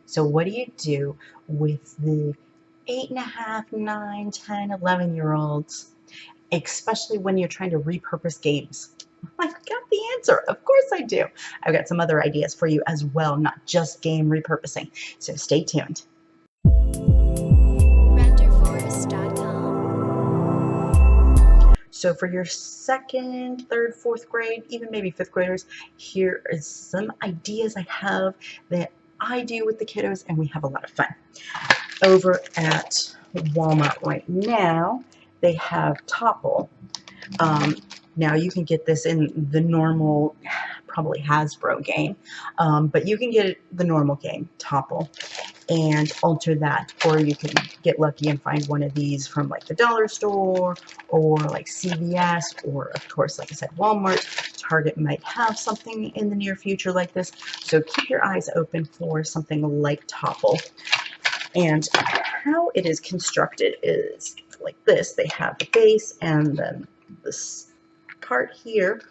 So what do you do with the 8.5, 9, 10, 11-year-olds, especially when you're trying to repurpose games? I've got the answer. Of course I do. I've got some other ideas for you as well, not just game repurposing. So stay tuned. So for your second, third, fourth grade, even maybe fifth graders, here is some ideas I have that I do with the kiddos, and we have a lot of fun. Over at Walmart right now, they have Topple. Now you can get this in the normal, probably Hasbro game, but you can get the normal game, Topple, and alter that. Or you can get lucky and find one of these from like the dollar store or like CVS, or of course, like I said, Walmart. Target might have something in the near future like this. So keep your eyes open for something like Topple. And how it is constructed is like this. They have the base and then this part here,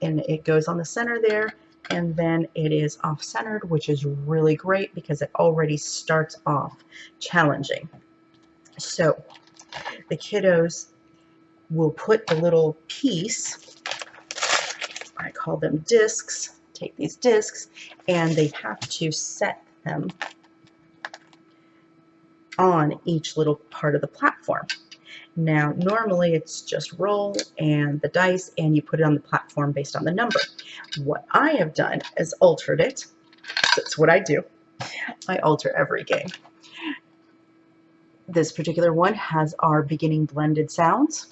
and it goes on the center there, and then it is off-centered, which is really great because it already starts off challenging. So the kiddos will put a little piece, I call them discs, take these discs, and they have to set them on each little part of the platform. Now, normally it's just roll and the dice, and you put it on the platform based on the number. What I have done is altered it. That's what I do. I alter every game. This particular one has our beginning blended sounds.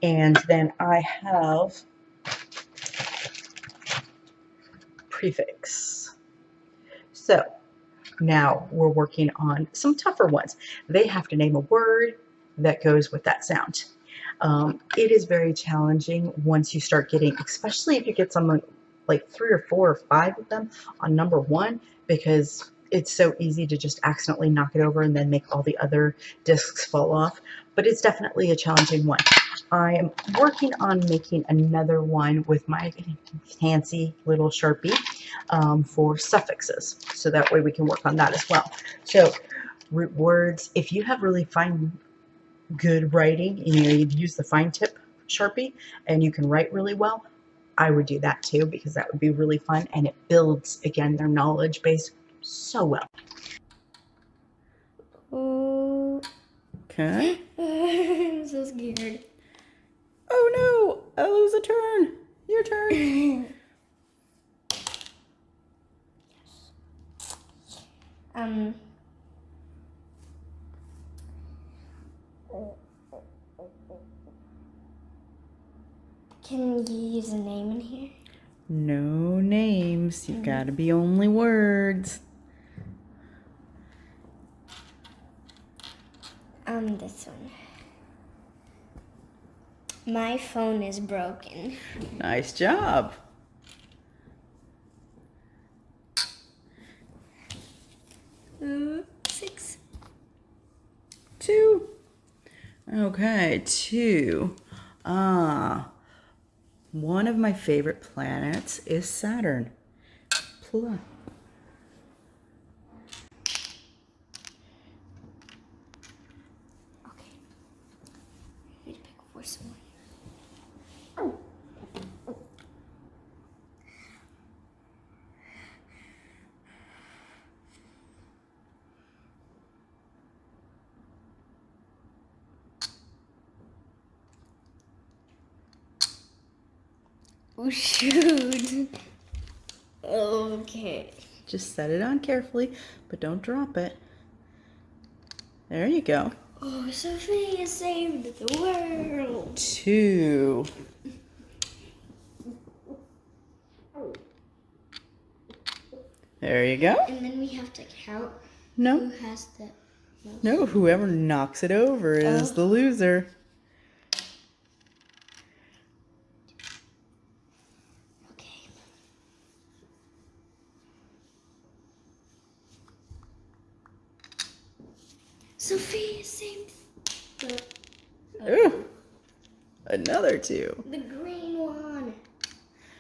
And then I have prefix. So now we're working on some tougher ones. They have to name a word that goes with that sound. It is very challenging once you start getting, especially if you get someone like 3 or 4 or 5 of them on number 1, because it's so easy to just accidentally knock it over and then make all the other discs fall off. But it's definitely a challenging one. I am working on making another one with my fancy little Sharpie for suffixes, so that way we can work on that as well. So root words, if you have really fine, good writing, and you'd use the fine tip Sharpie and you can write really well, I would do that too, because that would be really fun, and it builds, again, their knowledge base so well. Okay. I'm so scared. Oh no, I lose a turn. Your turn. Can you use a name in here? No names. You've got to be only words. This one. My phone is broken. Nice job. Six. 2. Okay, 2. One of my favorite planets is Saturn. Plus. Okay. I need to pick a worse one. Oh, shoot. Okay. Just set it on carefully, but don't drop it. There you go. Oh, Sophia saved the world. 2. There you go. And then we have to count No, who has the most. no, whoever knocks it over is the loser. Okay. Sophia saved Ooh, another 2. the green one.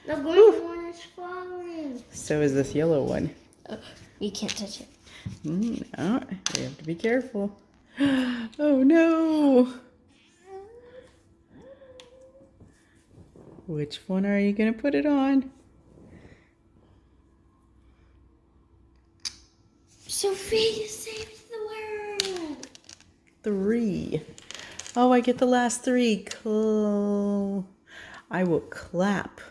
The green one is falling. So is this yellow one. You can't touch it. No, you have to be careful. Oh no! Which one are you going to put it on? Sophia saved the world. 3. Oh, I get the last 3. Cool. I will clap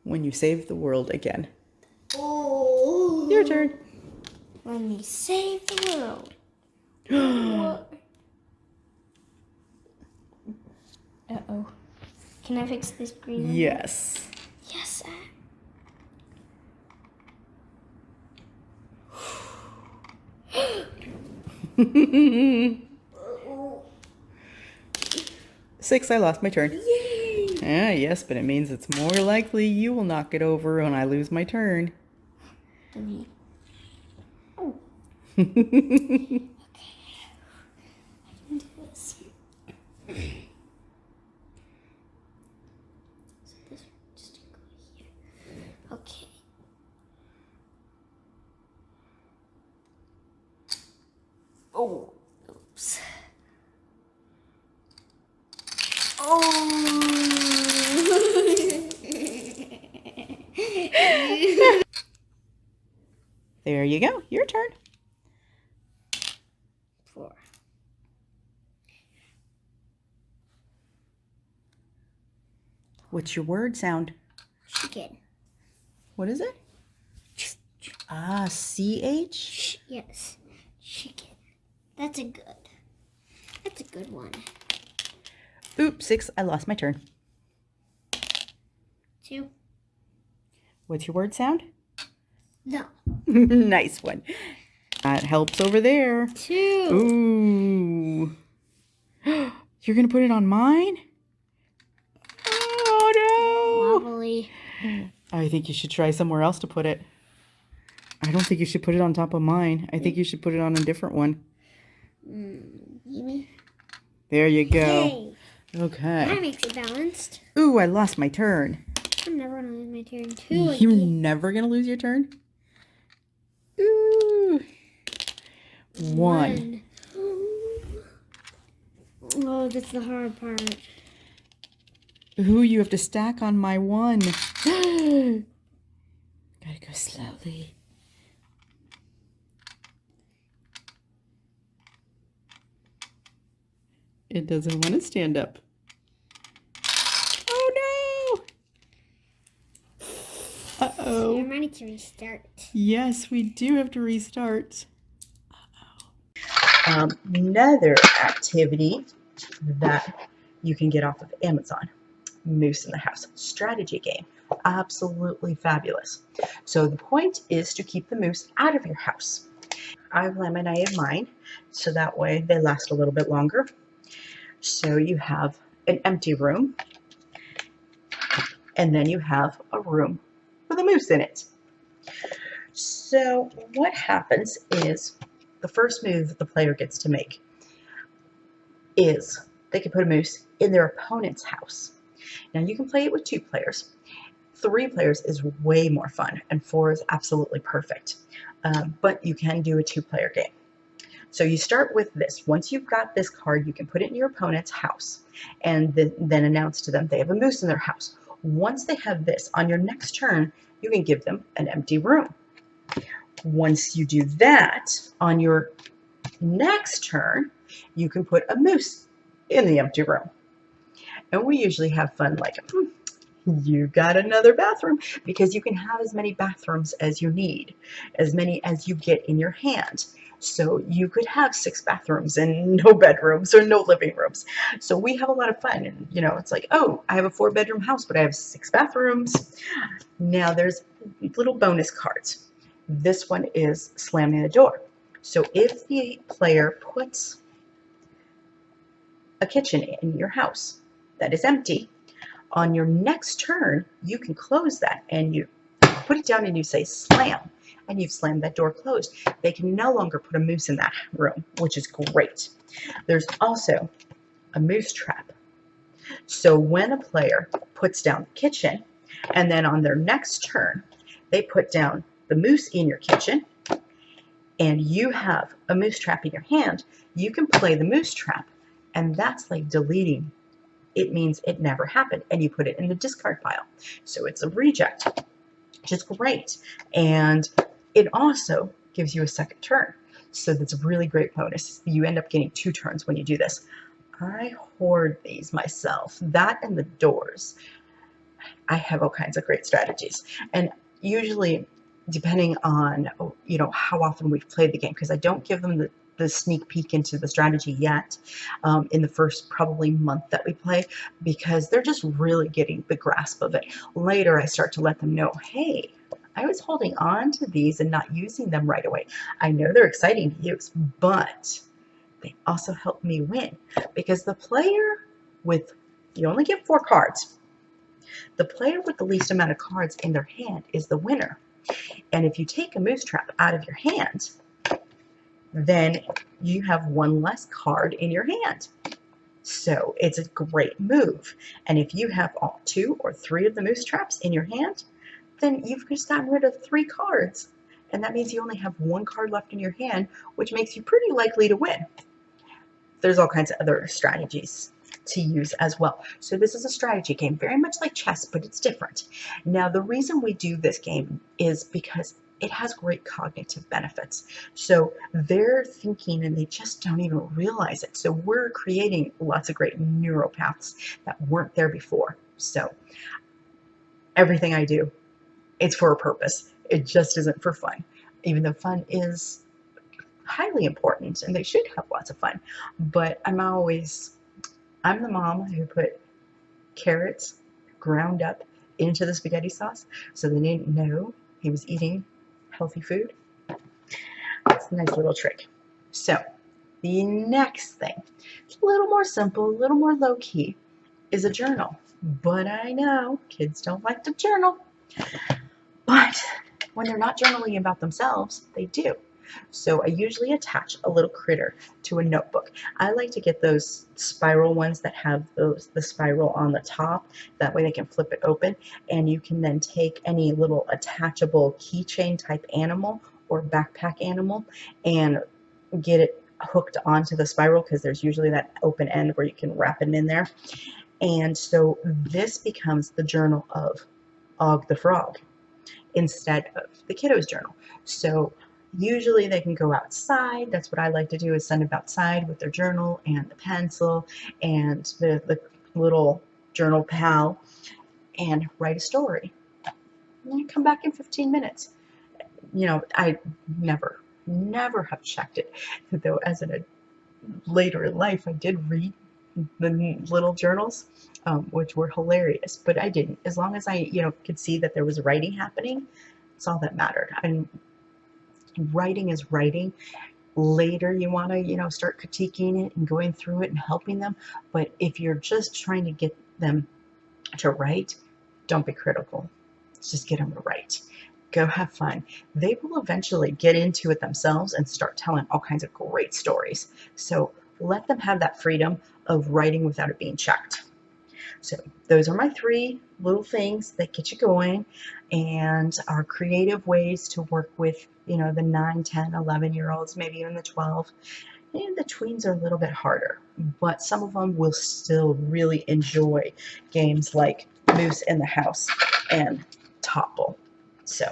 when you save the world again. Oh. Your turn. When we save the world. What? Uh-oh. Can I fix this green? Yes. Yes. 6, I lost my turn. Yay! Ah, yes, but it means it's more likely you will knock it over when I lose my turn. Oh. Okay. I can do this. So this just go here. Okay. Oh. Oops. Oh. There you go. Your turn. 4. What's your word sound? Chicken. What is it? Ah, CH? Yes. Chicken. That's a good one. Oops, 6, I lost my turn. 2. What's your word sound? No. Nice one. That helps over there. 2. Ooh. You're going to put it on mine? Oh, no. Wobbly. I think you should try somewhere else to put it. I don't think you should put it on top of mine. I think you should put it on a different one. Maybe. There you go. Hey, that Okay. makes it balanced. Ooh, I lost my turn. I'm never gonna lose my turn. 2 You're again. never going to lose your turn? Ooh. 1. Oh, that's the hard part. Ooh, you have to stack on my 1. Gotta go slowly. It doesn't want to stand up. Oh no! Uh-oh. You're ready to restart. Yes, we do have to restart. Another activity that you can get off of Amazon. Moose in the House strategy game. Absolutely fabulous. So the point is to keep the moose out of your house. I've laminated mine so that way they last a little bit longer. So you have an empty room and then you have a room with a moose in it. So what happens is the first move that the player gets to make is they can put a moose in their opponent's house. Now you can play it with 2 players. 3 players is way more fun, and 4 is absolutely perfect. But you can do a 2-player game. So you start with this. Once you've got this card, you can put it in your opponent's house and then announce to them they have a moose in their house. Once they have this, on your next turn, you can give them an empty room. Once you do that, on your next turn, you can put a moose in the empty room. And we usually have fun like, you got another bathroom, because you can have as many bathrooms as you need, as many as you get in your hand. So you could have 6 bathrooms and no bedrooms or no living rooms. So we have a lot of fun. And, you know, it's like, oh, I have a 4-bedroom house, but I have 6 bathrooms. Now there's little bonus cards. This one is slamming the door. So if the player puts a kitchen in your house that is empty, on your next turn, you can close that and you put it down and you say slam, and you've slammed that door closed. They can no longer put a moose in that room, which is great. There's also a moose trap. So when a player puts down the kitchen and then on their next turn, they put down the moose in your kitchen, and you have a moose trap in your hand, you can play the moose trap, and that's like deleting. It means it never happened, and you put it in the discard pile. So it's a reject, which is great. And it also gives you a second turn. So that's a really great bonus. You end up getting 2 turns when you do this. I hoard these myself. That and the doors. I have all kinds of great strategies. And usually, depending on how often we've played the game, because I don't give them the sneak peek into the strategy yet in the first probably month that we play, because they're just really getting the grasp of it. Later, I start to let them know, hey, I was holding on to these and not using them right away. I know they're exciting to use, but they also help me win, because the player with, you only get 4 cards. The player with the least amount of cards in their hand is the winner. And if you take a moose trap out of your hand, then you have 1 less card in your hand. So it's a great move. And if you have all 2 or 3 of the moose traps in your hand, then you've just gotten rid of 3 cards. And that means you only have 1 card left in your hand, which makes you pretty likely to win. There's all kinds of other strategies to use as well. So this is a strategy game, very much like chess, but it's different. Now, the reason we do this game is because it has great cognitive benefits. So they're thinking and they just don't even realize it. So we're creating lots of great neural paths that weren't there before. So everything I do, it's for a purpose. It just isn't for fun, even though fun is highly important and they should have lots of fun. But I'm the mom who put carrots ground up into the spaghetti sauce so they didn't know he was eating healthy food. It's a nice little trick. So the next thing, a little more simple, a little more low-key, is a journal. But I know kids don't like to journal. But when they're not journaling about themselves, they do. So I usually attach a little critter to a notebook. I like to get those spiral ones that have the spiral on the top. That way they can flip it open, and you can then take any little attachable keychain type animal or backpack animal and get it hooked onto the spiral, because there's usually that open end where you can wrap it in there. And so this becomes the journal of Og the Frog instead of the kiddo's journal. So usually they can go outside. That's what I like to do, is send them outside with their journal and the pencil and the little journal pal and write a story. And then come back in 15 minutes. I never have checked it. Though as later in life, I did read the little journals, which were hilarious, but I didn't. As long as I, could see that there was writing happening, it's all that mattered. And writing is writing. Later, you want to, start critiquing it and going through it and helping them. But if you're just trying to get them to write, don't be critical. Just get them to write. Go have fun. They will eventually get into it themselves and start telling all kinds of great stories. So let them have that freedom of writing without it being checked. So those are my 3 little things that get you going and are creative ways to work with, the 9, 10, 11-year-olds, maybe even the 12. And the tweens are a little bit harder, but some of them will still really enjoy games like Moose in the House and Topple. So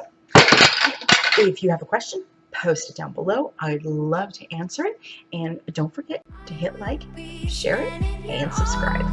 if you have a question, post it down below. I'd love to answer it. And don't forget to hit like, share it, and subscribe.